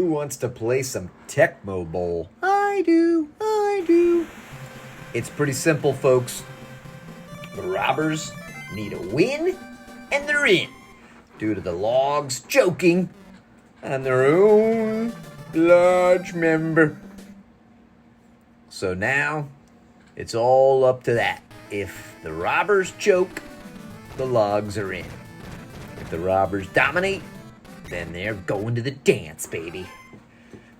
Who wants to play some Tecmo Bowl? I do. It's pretty simple, folks. The robbers need a win, and they're in, due to the logs choking on their own large member. So now, it's all up to that. If the robbers choke, the logs are in. If the robbers dominate, then they're going to the dance, baby.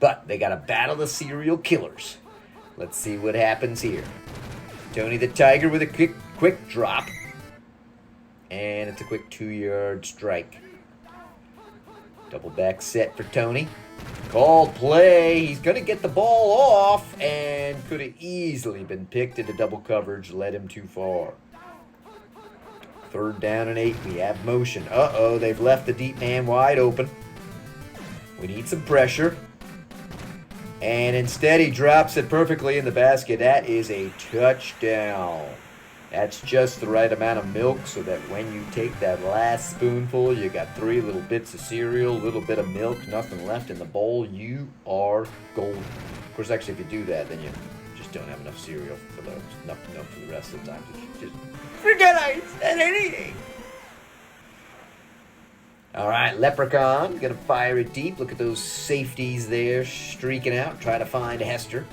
But they gotta battle the serial killers. Let's see what happens here. Tony the Tiger with a quick drop. And it's a quick 2-yard strike. Double back set for Tony. Called play. He's going to get the ball off and could have easily been picked into double coverage. Led him too far. 3rd down and 8. We have motion. Uh-oh, they've left the deep man wide open. We need some pressure. And instead he drops it perfectly in the basket. That is a touchdown. That's just the right amount of milk so that when you take that last spoonful, you got 3 little bits of cereal, a little bit of milk, nothing left in the bowl. You are golden. Of course, actually, if you do that, then you just don't have enough cereal for those. Enough for the rest of the time. Just forget I said anything. All right, Leprechaun, gonna fire it deep. Look at those safeties there streaking out. Try to find Hester.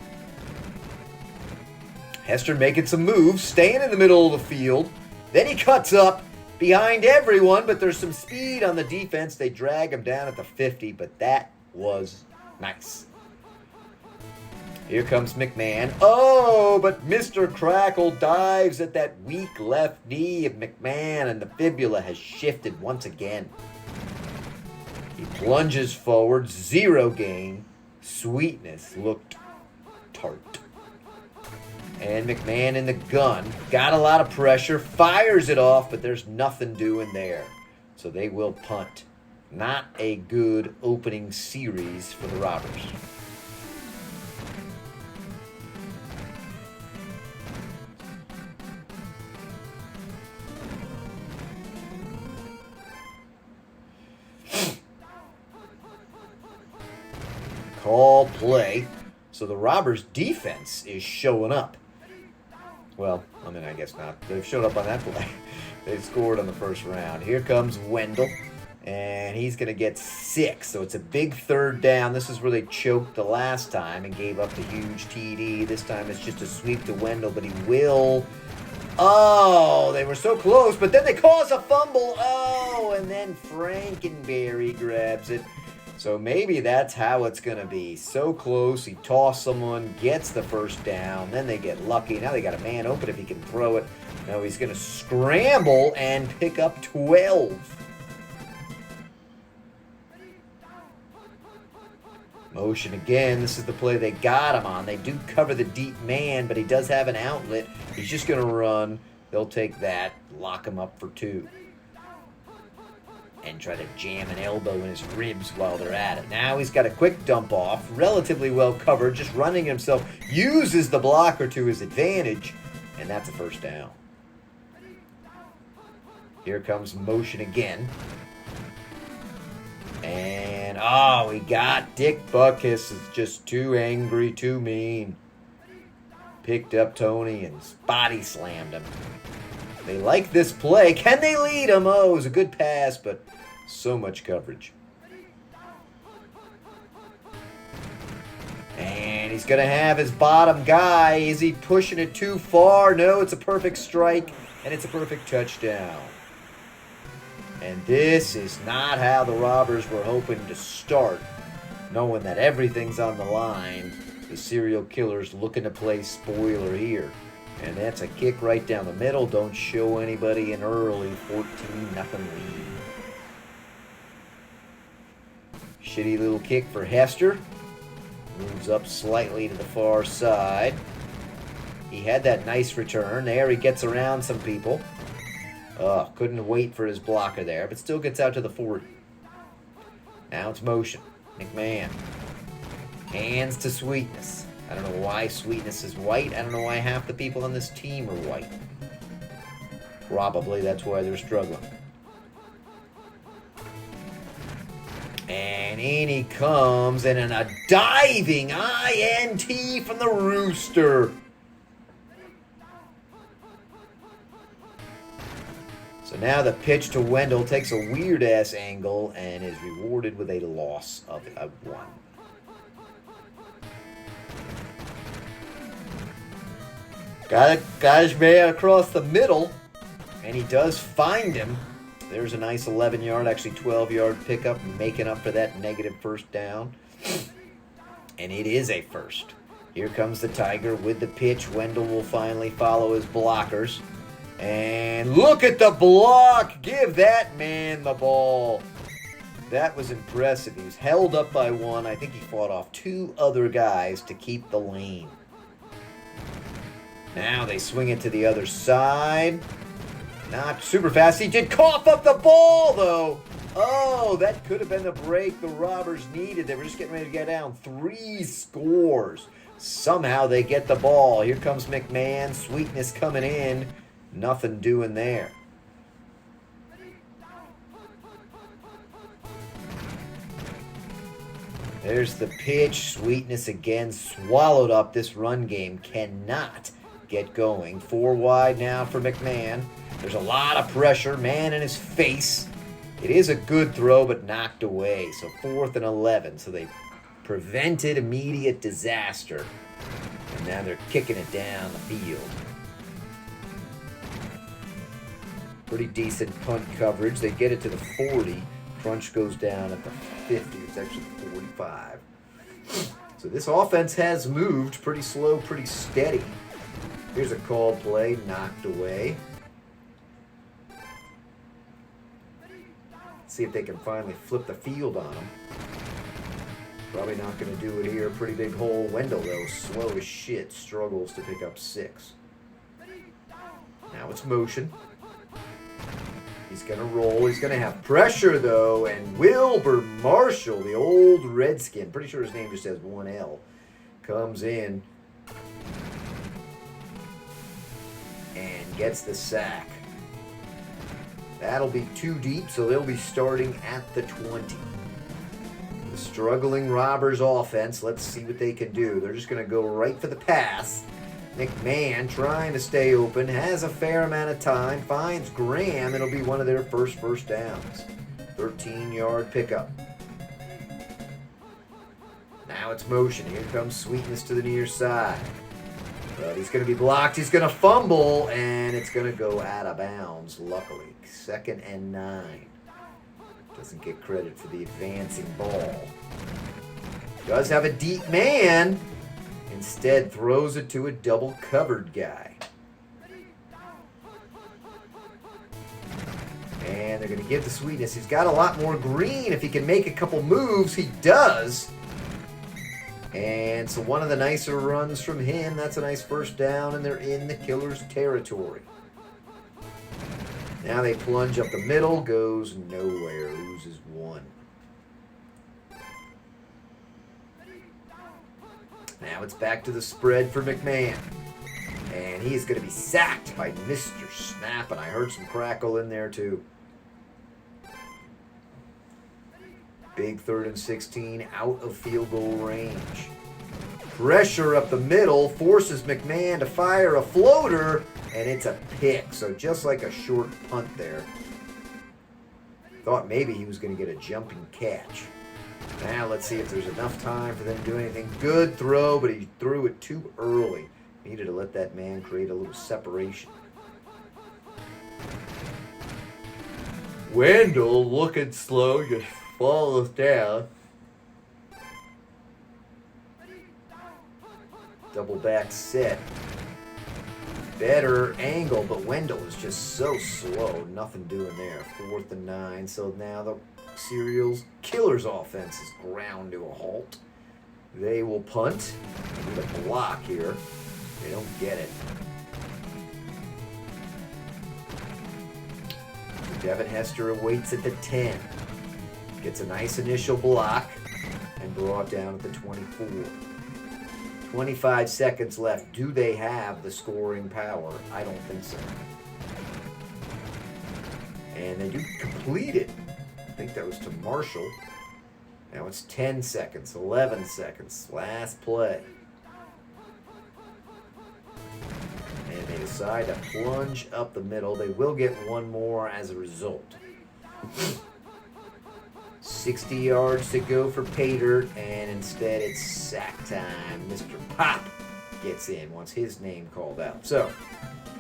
Hester making some moves, staying in the middle of the field. Then he cuts up behind everyone, but there's some speed on the defense. They drag him down at the 50, but that was nice. Here comes McMahon. Oh, but Mr. Crackle dives at that weak left knee of McMahon, and the fibula has shifted once again. He plunges forward, 0 gain. Sweetness looked tart. And McMahon in the gun. Got a lot of pressure. Fires it off, but there's nothing doing there. So they will punt. Not a good opening series for the Robbers. Call play. So the Robbers' defense is showing up. Well, I mean, I guess not. They've showed up on that play. They scored on the first round. Here comes Wendell, and he's going to get 6. So it's a big 3rd down. This is where they choked the last time and gave up the huge TD. This time it's just a sweep to Wendell, but he will. Oh, they were so close, but then they cause a fumble. Oh, and then Frankenberry grabs it. So maybe that's how it's going to be. So close, he tossed someone, gets the 1st down, then they get lucky. Now they got a man open if he can throw it. No, he's going to scramble and pick up 12. Motion again. This is the play they got him on. They do cover the deep man, but he does have an outlet. He's just going to run. They'll take that, lock him up for 2. And try to jam an elbow in his ribs while they're at it. Now he's got a quick dump off, relatively well covered, just running himself, uses the blocker to his advantage, and that's a 1st down. Here comes motion again. And, we got Dick Buckus. Is just too angry, too mean. Picked up Tony and body slammed him. They like this play. Can they lead him? Oh, it was a good pass, but so much coverage. And he's going to have his bottom guy. Is he pushing it too far? No, it's a perfect strike, and it's a perfect touchdown. And this is not how the Robbers were hoping to start, knowing that everything's on the line. The serial killer's looking to play spoiler here. And that's a kick right down the middle. Don't show anybody an early 14-0 lead. Shitty little kick for Hester. Moves up slightly to the far side. He had that nice return. There he gets around some people. Couldn't wait for his blocker there, but still gets out to the 40. Now it's motion. McMahon. Hands to Sweetness. I don't know why Sweetness is white. I don't know why half the people on this team are white. Probably that's why they're struggling. And in he comes, and a diving INT from the Rooster. So now the pitch to Wendell takes a weird-ass angle and is rewarded with a loss of a 1. Got his man across the middle, and he does find him. There's a nice 11-yard, actually 12-yard pickup, making up for that negative first down. And it is a first. Here comes the Tiger with the pitch. Wendell will finally follow his blockers. And look at the block! Give that man the ball. That was impressive. He was held up by one. I think he fought off 2 other guys to keep the lane. Now they swing it to the other side. Not super fast. He did cough up the ball, though. Oh, that could have been the break the Robbers needed. They were just getting ready to get down 3 scores. Somehow they get the ball. Here comes McMahon. Sweetness coming in. Nothing doing there. There's the pitch. Sweetness again swallowed up. This run game cannot get going. 4 wide now for McMahon. There's a lot of pressure. Man in his face. It is a good throw, but knocked away. So 4th and 11. So they prevented immediate disaster. And now they're kicking it down the field. Pretty decent punt coverage. They get it to the 40. Crunch goes down at the 50. It's actually 45. So this offense has moved pretty slow, pretty steady. Here's a called play, knocked away. See if they can finally flip the field on them. Probably not going to do it here. Pretty big hole. Wendell, though, slow as shit, struggles to pick up 6. Now it's motion. He's going to roll. He's going to have pressure, though. And Wilbur Marshall, the old Redskin, pretty sure his name just has 1 L, comes in and gets the sack. That'll be 2 deep, so they'll be starting at the 20. The struggling Robbers offense, let's see what they can do. They're just going to go right for the pass. McMahon trying to stay open, has a fair amount of time, finds Graham. It'll be one of their first downs. 13-yard pickup. Now it's motion. Here comes Sweetness to the near side. But he's going to be blocked. He's going to fumble, and it's going to go out of bounds, luckily. 2nd and 9. Doesn't get credit for the advancing ball. Does have a deep man. Instead, throws it to a double-covered guy. And they're going to give the Sweetness. He's got a lot more green. If he can make a couple moves, he does. And so one of the nicer runs from him. That's a nice first down, and they're in the Killers' territory. Now they plunge up the middle. Goes nowhere. Loses 1. Now it's back to the spread for McMahon. And he is going to be sacked by Mr. Snap. And I heard some crackle in there, too. Big 3rd and 16 out of field goal range. Pressure up the middle forces McMahon to fire a floater. And it's a pick. So just like a short punt there. Thought maybe he was going to get a jumping catch. Now let's see if there's enough time for them to do anything. Good throw, but he threw it too early. Needed to let that man create a little separation. Wendell looking slow, just falls down. Double back set. Better angle, but Wendell is just so slow. Nothing doing there. 4th and 9. So now the Killers offense is ground to a halt. They will punt. They need a block here. They don't get it. Devin Hester awaits at the 10. Gets a nice initial block and brought down at the 24. 25 seconds left. Do they have the scoring power? I don't think so. And they do complete it. I think that was to Marshall. Now it's 10 seconds, 11 seconds. Last play. And they decide to plunge up the middle. They will get one more as a result. 60 yards to go for Pater, and instead it's sack time. Mr. Pop gets in once his name called out. So,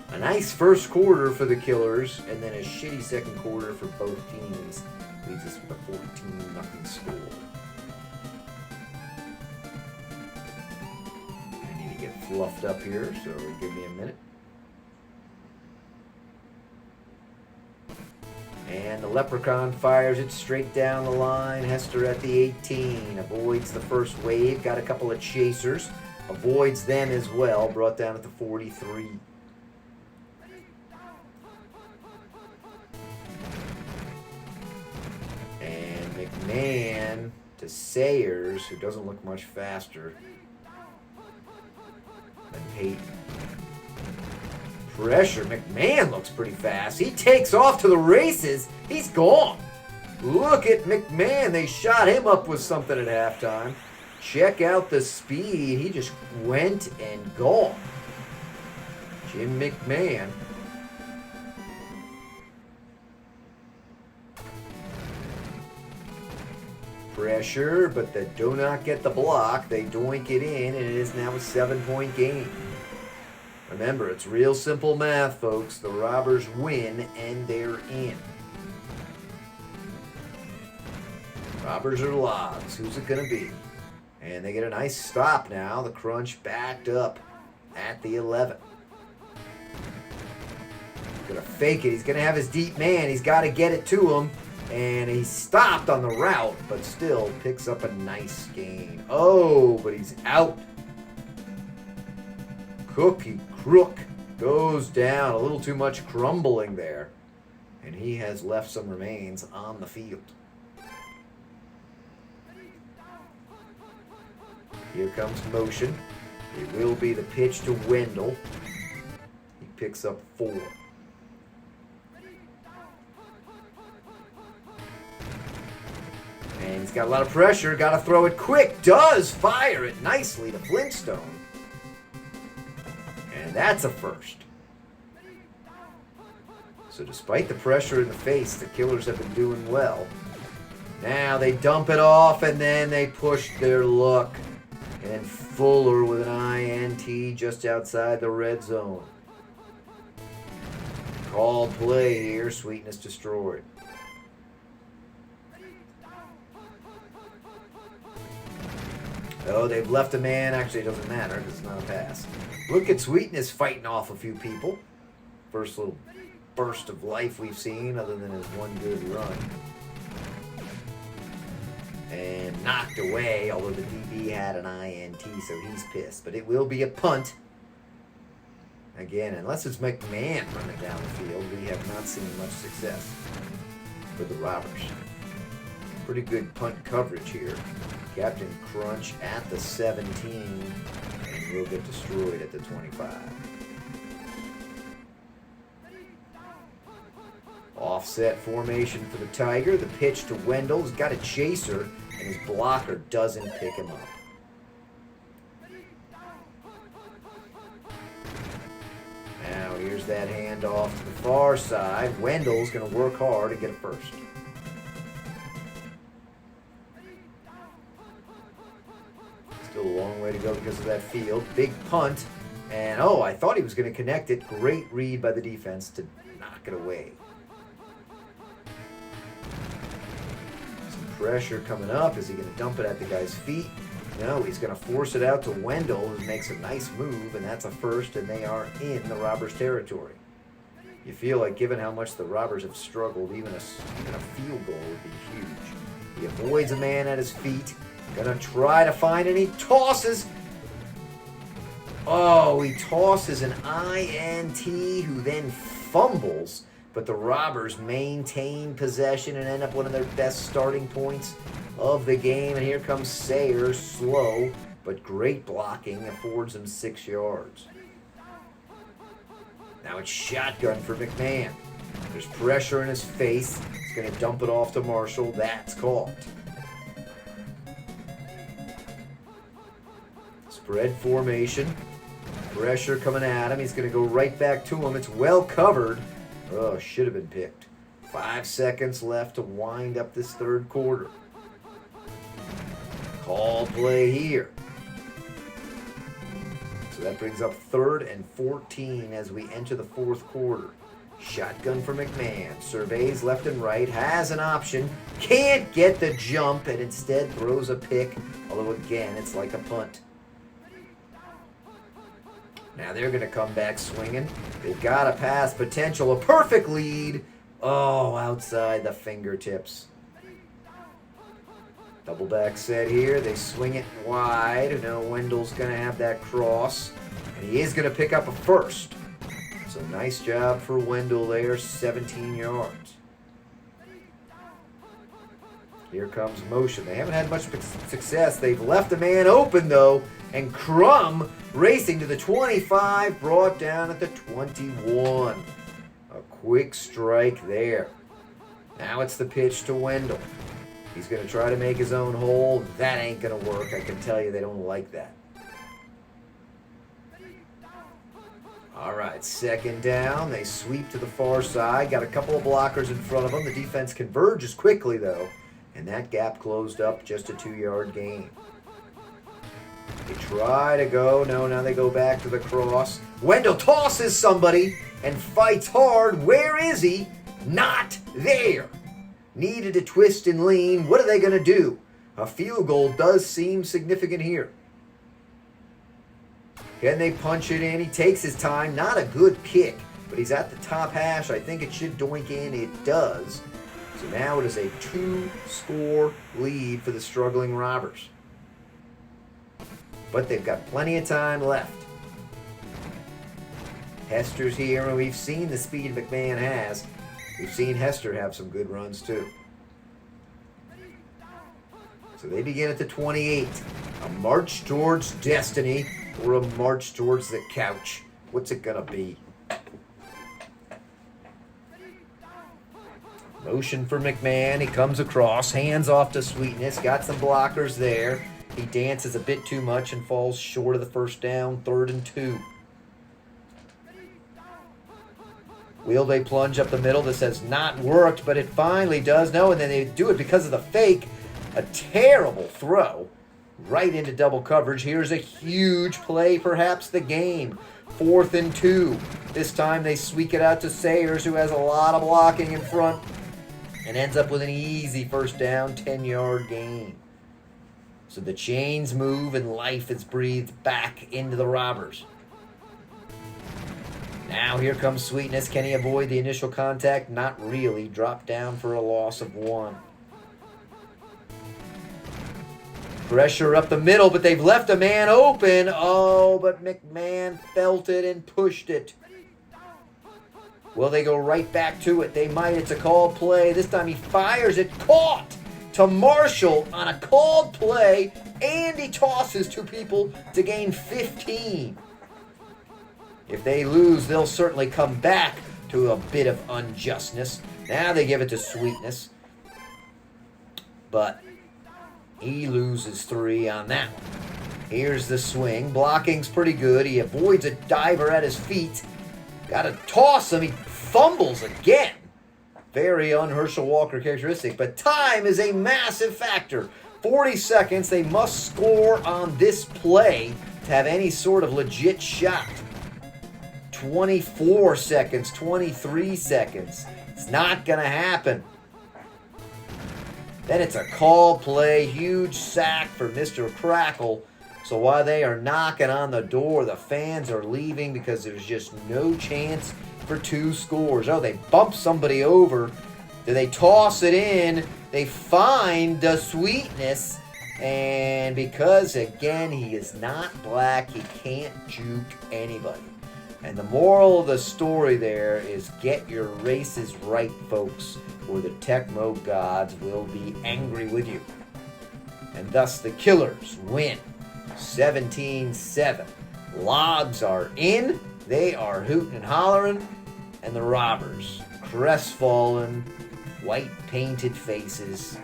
a nice first quarter for the Killers, and then a shitty second quarter for both teams. Leaves us with a 14-0 score. I need to get fluffed up here, so give me a minute. And the Leprechaun fires it straight down the line. Hester at the 18. Avoids the first wave. Got a couple of chasers. Avoids them as well. Brought down at the 43. And McMahon to Sayers, who doesn't look much faster than Peyton. Pressure. McMahon looks pretty fast. He takes off to the races. He's gone. Look at McMahon. They shot him up with something at halftime. Check out the speed. He just went and gone. Jim McMahon. Pressure, but they do not get the block. They doink it in, and it is now a 7-point game. Remember, it's real simple math, folks. The Robbers win, and they're in. Robbers are logs. Who's it going to be? And they get a nice stop now. The Crunch backed up at the 11. He's going to fake it. He's going to have his deep man. He's got to get it to him. And he stopped on the route, but still picks up a nice gain. Oh, but he's out. Cookie Crook goes down. A little too much crumbling there. And he has left some remains on the field. Here comes motion. It will be the pitch to Wendell. He picks up 4. And he's got a lot of pressure. Got to throw it quick. Does fire it nicely to Flintstone. And that's a first. So despite the pressure in the face, the Killers have been doing well. Now they dump it off, and then they push their luck. And Fuller with an INT just outside the red zone. Called play here. Sweetness destroyed. Oh, they've left a man. Actually, it doesn't matter. It's not a pass. Look at Sweetness fighting off a few people. First little burst of life we've seen other than his one good run. And knocked away, although the DB had an INT, so he's pissed. But it will be a punt. Again, unless it's McMahon running down the field, we have not seen much success for the Robbers. Pretty good punt coverage here. Captain Crunch at the 17, and will get destroyed at the 25. Offset formation for the Tiger. The pitch to Wendell. He's got a chaser, and his blocker doesn't pick him up. Now here's that handoff to the far side. Wendell's going to work hard to get a first. Still a long way to go because of that field. Big punt. And, oh, I thought he was going to connect it. Great read by the defense to knock it away. Some pressure coming up. Is he going to dump it at the guy's feet? No, he's going to force it out to Wendell, who makes a nice move, and that's a first, and they are in the Robbers' territory. You feel like, given how much the Robbers have struggled, even a field goal would be huge. He avoids a man at his feet. Gonna try to find, and he tosses. Oh, he tosses an INT, who then fumbles. But the Robbers maintain possession and end up one of their best starting points of the game. And here comes Sayers, slow, but great blocking, affords him 6 yards. Now it's shotgun for McMahon. There's pressure in his face. He's going to dump it off to Marshall. That's caught. Spread formation. Pressure coming at him. He's going to go right back to him. It's well covered. Oh, should have been picked. 5 seconds left to wind up this third quarter. Call play here. So that brings up 3rd and 14 as we enter the fourth quarter. Shotgun for McMahon. Surveys left and right. Has an option. Can't get the jump and instead throws a pick. Although again, it's like a punt. Now they're going to come back swinging. They've got a pass potential. A perfect lead. Oh, outside the fingertips. Double back set here. They swing it wide. Now Wendell's going to have that cross. And he is going to pick up a first. So nice job for Wendell there. 17 yards. Here comes motion. They haven't had much success. They've left a man open, though. And Crum racing to the 25, brought down at the 21. A quick strike there. Now it's the pitch to Wendell. He's going to try to make his own hole. That ain't going to work. I can tell you they don't like that. All right, second down. They sweep to the far side. Got a couple of blockers in front of them. The defense converges quickly, though. And that gap closed up, just a 2-yard gain. They try to go. No, now they go back to the cross. Wendell tosses somebody and fights hard. Where is he? Not there. Needed to twist and lean. What are they going to do? A field goal does seem significant here. Can they punch it in? He takes his time. Not a good kick, but he's at the top hash. I think it should doink in. It does. So now it is a 2-score lead for the struggling Robbers. But they've got plenty of time left. Hester's here, and we've seen the speed McMahon has. We've seen Hester have some good runs, too. So they begin at the 28. A march towards destiny or a march towards the couch. What's it going to be? Motion for McMahon. He comes across. Hands off to Sweetness. Got some blockers there. He dances a bit too much and falls short of the first down. 3rd and 2. Will they plunge up the middle? This has not worked, but it finally does. No, and then they do it because of the fake. A terrible throw right into double coverage. Here's a huge play, perhaps the game. 4th and 2. This time they squeak it out to Sayers, who has a lot of blocking in front, and ends up with an easy first down, 10-yard gain. So the chains move and life is breathed back into the Robbers. Now here comes Sweetness. Can he avoid the initial contact? Not really. Dropped down for a loss of 1. Pressure up the middle, but they've left a man open. Oh, but McMahon felt it and pushed it. Will they go right back to it? They might. It's a called play. This time he fires it. Caught to Marshall on a called play, and he tosses 2 people to gain 15. If they lose, they'll certainly come back to a bit of unjustness. Now they give it to Sweetness. But he loses 3 on that one. Here's the swing. Blocking's pretty good. He avoids a diver at his feet. Got to toss him. He fumbles again. Very un-Herschel Walker characteristic. But time is a massive factor. 40 seconds. They must score on this play to have any sort of legit shot. 24 seconds. 23 seconds. It's not going to happen. Then it's a call play, huge sack for Mr. Crackle. So while they are knocking on the door, the fans are leaving because there's just no chance for 2 scores. Oh, they bump somebody over. Do they toss it in? They find the Sweetness. And because, again, he is not black, he can't juke anybody. And the moral of the story there is get your races right, folks, or the Tecmo gods will be angry with you. And thus the Killers win 17-7. Logs are in. They are hooting and hollering. And the Robbers, crestfallen, white-painted faces,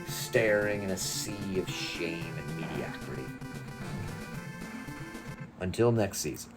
staring in a sea of shame and mediocrity. Until next season.